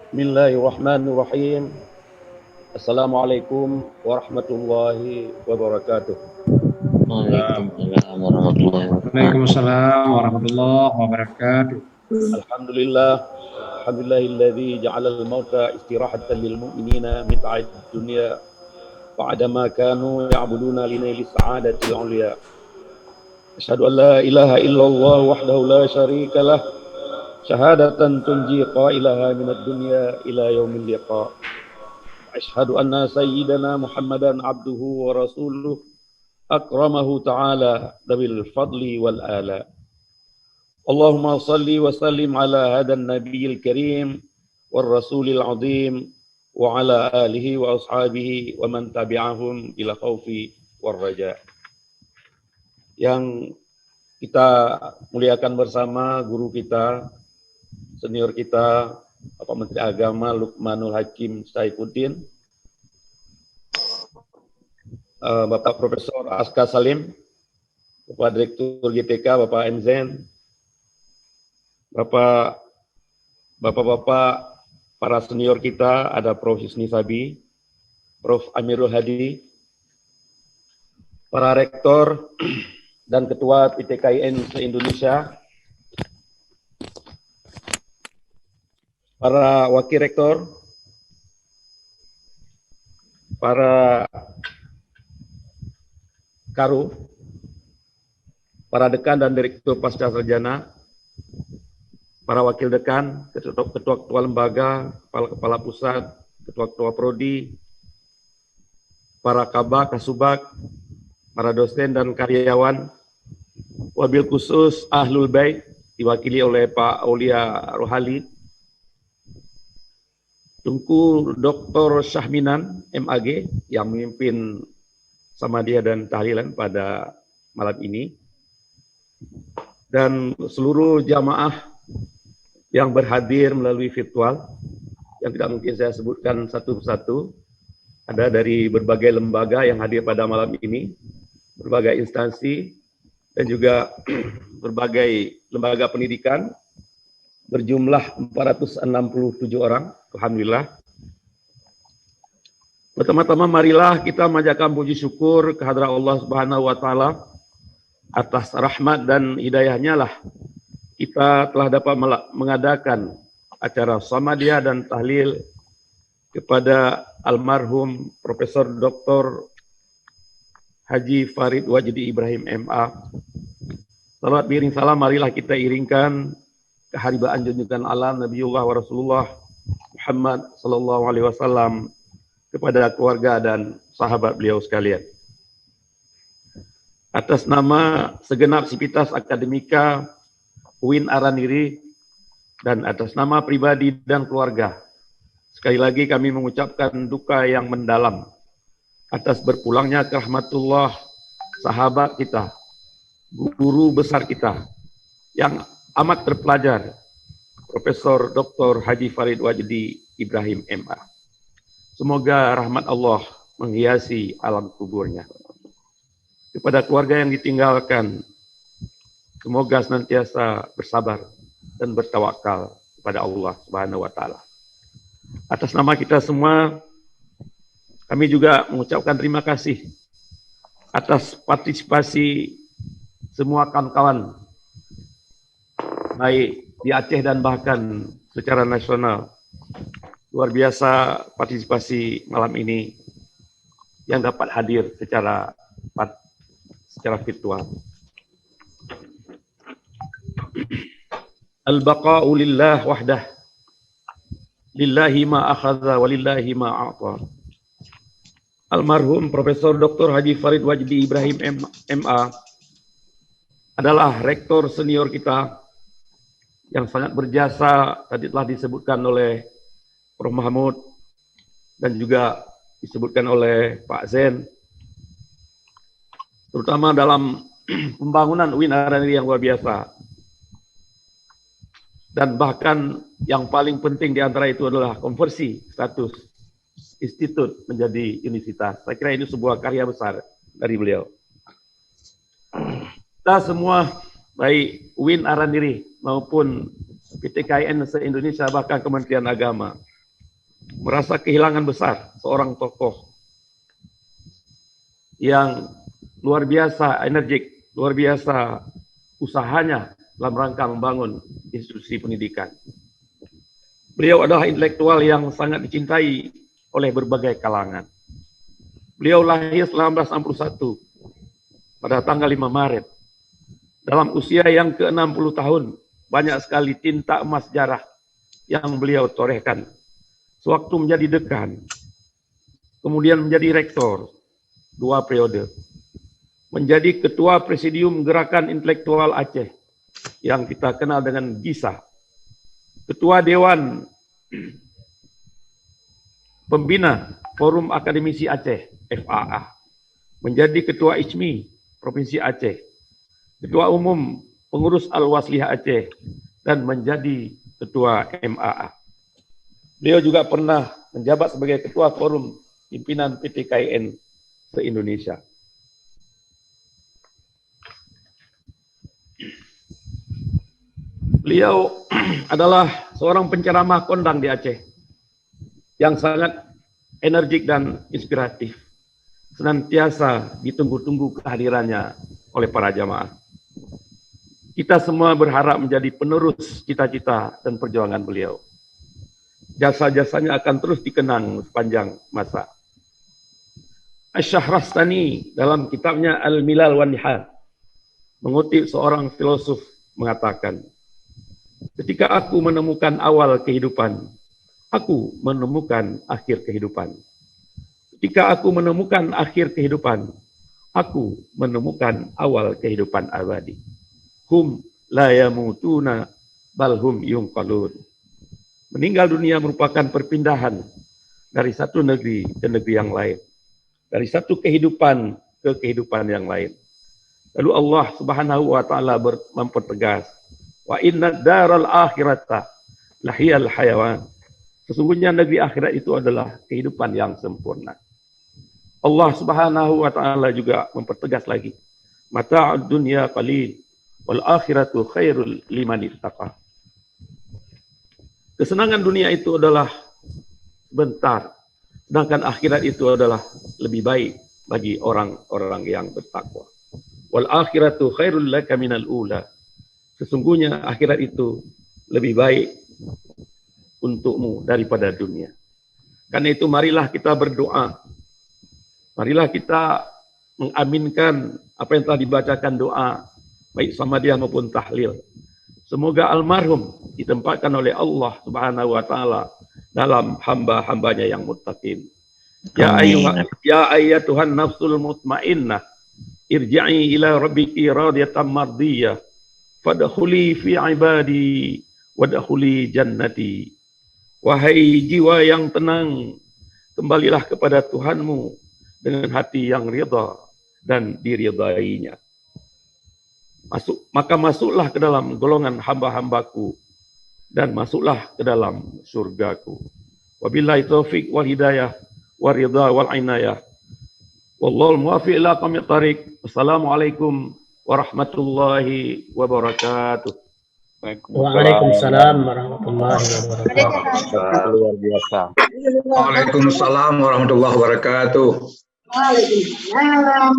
Bismillahirrahmanirrahim. Assalamualaikum warahmatullahi wabarakatuh. Waalaikumsalam warahmatullahi wabarakatuh. Waalaikumsalam warahmatullahi wabarakatuh. Alhamdulillah. Alhamdulillahilladzi ja'alal mauta istirahatan lil mu'minina min ta'id dunya ba'dama kanu ya'buduna linaili sa'adatil 'ulya. Asyhadu an la ilaha illallah wahdahu la syarika lah. Syahadatan tunji qailaha minad dunya ila yaumil liqa. Asyhadu anna sayyidana Muhammadan abduhu wa rasuluh akramahu ta'ala dabil fadli wal ala. Allahumma salli wa sallim ala hadan nabiyil karim wal rasulil azim wa ala alihi wa ashabihi wa man tabi'ahum ila khaufi wal raja. Yang kita muliakan bersama guru kita, senior kita, Bapak Menteri Agama Luqmanul Hakim Saifuddin, Bapak Profesor Aska Salim, Bapak Direktur GTK, Bapak Enzen, Bapak-bapak para senior kita, ada Prof. Husni Sabi, Prof. Amirul Hadi, para rektor dan ketua PTKIN se-Indonesia, para wakil rektor, para karu, para dekan dan direktur pasca sarjana, para wakil dekan, ketua-ketua lembaga, kepala pusat, ketua-ketua prodi, para kabak, kasubag, para dosen dan karyawan, wabil khusus Ahlul Bait diwakili oleh Pak Aulia Rohali, Tunku Dr. Syahminan MAG yang memimpin Samadiyah dan Tahlilan pada malam ini, dan seluruh jamaah yang berhadir melalui virtual, yang tidak mungkin saya sebutkan satu persatu. Ada dari berbagai lembaga yang hadir pada malam ini, berbagai instansi, dan juga berbagai lembaga pendidikan, berjumlah 467 orang, alhamdulillah. Pertama-tama marilah kita memanjatkan puji syukur kehadrat Allah Subhanahu wa taala atas rahmat dan hidayahnya lah kita telah dapat mengadakan acara Samadiyah dan Tahlil kepada almarhum Profesor Dr. Haji Farid Wajdi Ibrahim MA. Salawat biring salam marilah kita iringkan keharibaan junjungan alam Nabiullah wa Rasulullah Muhammad sallallahu alaihi wasallam kepada keluarga dan sahabat beliau sekalian. Atas nama segenap sivitas akademika UIN Araniri dan atas nama pribadi dan keluarga, sekali lagi kami mengucapkan duka yang mendalam atas berpulangnya ke rahmatullah sahabat kita, guru besar kita yang amat terpelajar, Profesor Dr. Haji Farid Wajdi Ibrahim MA. Semoga rahmat Allah menghiasi alam kuburnya. Kepada keluarga yang ditinggalkan, semoga senantiasa bersabar dan bertawakal kepada Allah Subhanahu wa taala. Atas nama kita semua, kami juga mengucapkan terima kasih atas partisipasi semua kawan-kawan, baik di Aceh dan bahkan secara nasional. Luar biasa partisipasi malam ini yang dapat hadir secara virtual. Al-baqa'u lillah wahdah, lillahi ma akhadha wa lillahi ma a'ta. Almarhum Profesor Dr. Haji Farid Wajdi Ibrahim MA adalah rektor senior kita yang sangat berjasa, tadi telah disebutkan oleh Prof. Mahmud dan juga disebutkan oleh Pak Zen, terutama dalam pembangunan UIN Araniri yang luar biasa. Dan bahkan yang paling penting di antara itu adalah konversi status institut menjadi universitas. Saya kira ini sebuah karya besar dari beliau. Kita semua, baik UIN Araniri maupun PTKIN se-Indonesia, bahkan Kementerian Agama, merasa kehilangan besar seorang tokoh yang luar biasa energik, luar biasa usahanya dalam rangka membangun institusi pendidikan. Beliau adalah intelektual yang sangat dicintai oleh berbagai kalangan. Beliau lahir 1961 pada tanggal 5 Maret. Dalam usia yang ke-60 tahun, banyak sekali tinta emas sejarah yang beliau torehkan. Sewaktu menjadi dekan, kemudian menjadi rektor 2 periode, menjadi ketua presidium Gerakan Intelektual Aceh yang kita kenal dengan GISA, ketua Dewan Pembina Forum Akademisi Aceh FAA, menjadi ketua ICMI Provinsi Aceh, ketua umum pengurus Al-Wasliyah Aceh, dan menjadi ketua MAA. Beliau juga pernah menjabat sebagai ketua forum pimpinan PTKIN se-Indonesia. Beliau adalah seorang penceramah kondang di Aceh yang sangat energik dan inspiratif. Senantiasa ditunggu-tunggu kehadirannya oleh para jamaah. Kita semua berharap menjadi penerus cita-cita dan perjuangan beliau. Jasa-jasanya akan terus dikenang sepanjang masa. Asy-Syahrastani dalam kitabnya Al-Milal wan Nihal mengutip seorang filosof mengatakan, ketika aku menemukan awal kehidupan, aku menemukan akhir kehidupan. Ketika aku menemukan akhir kehidupan, aku menemukan awal kehidupan abadi. Hum la yamutuna bal hum yunqalun. Meninggal dunia merupakan perpindahan dari satu negeri ke negeri yang lain, dari satu kehidupan ke kehidupan yang lain. Lalu Allah Subhanahu wa taala mempertegas, wa inna daral akhirata lahiyal hayawan. Sesungguhnya negeri akhirat itu adalah kehidupan yang sempurna. Allah Subhanahu wa taala juga mempertegas lagi, mata'ud dunya qalil wal akhiratu khairul liman ittaqa. Kesenangan dunia itu adalah sebentar, sedangkan akhirat itu adalah lebih baik bagi orang-orang yang bertakwa. Wal akhiratu khairul laka minal ula. Sesungguhnya akhirat itu lebih baik untukmu daripada dunia. Karena itu marilah kita berdoa. Marilah kita mengaminkan apa yang telah dibacakan doa, baik samadiyah maupun tahlil. Semoga almarhum ditempatkan oleh Allah Subhanahu wa taala dalam hamba-hambanya yang muttaqin. Ya ayyatuhan nafsul mutmainnah, irji'i ila rabbiki radiyatan mardiyah, fadkhuli fi ibadi wadkhuli jannati. Wahai jiwa yang tenang, kembalilah kepada Tuhanmu dengan hati yang ridha dan diridainya. Maka masuklah ke dalam golongan hamba-hambaku dan masuklah ke dalam surgaku. Wabillahi taufiq wal hidayah wal ridha wal inayah. Wallahul muwaffiq ila aqwamit thariq. Wassalamualaikum warahmatullahi wabarakatuh. Waalaikumsalam warahmatullahi wabarakatuh. Luar biasa. Waalaikumsalam warahmatullahi wabarakatuh. Waalaikumsalam.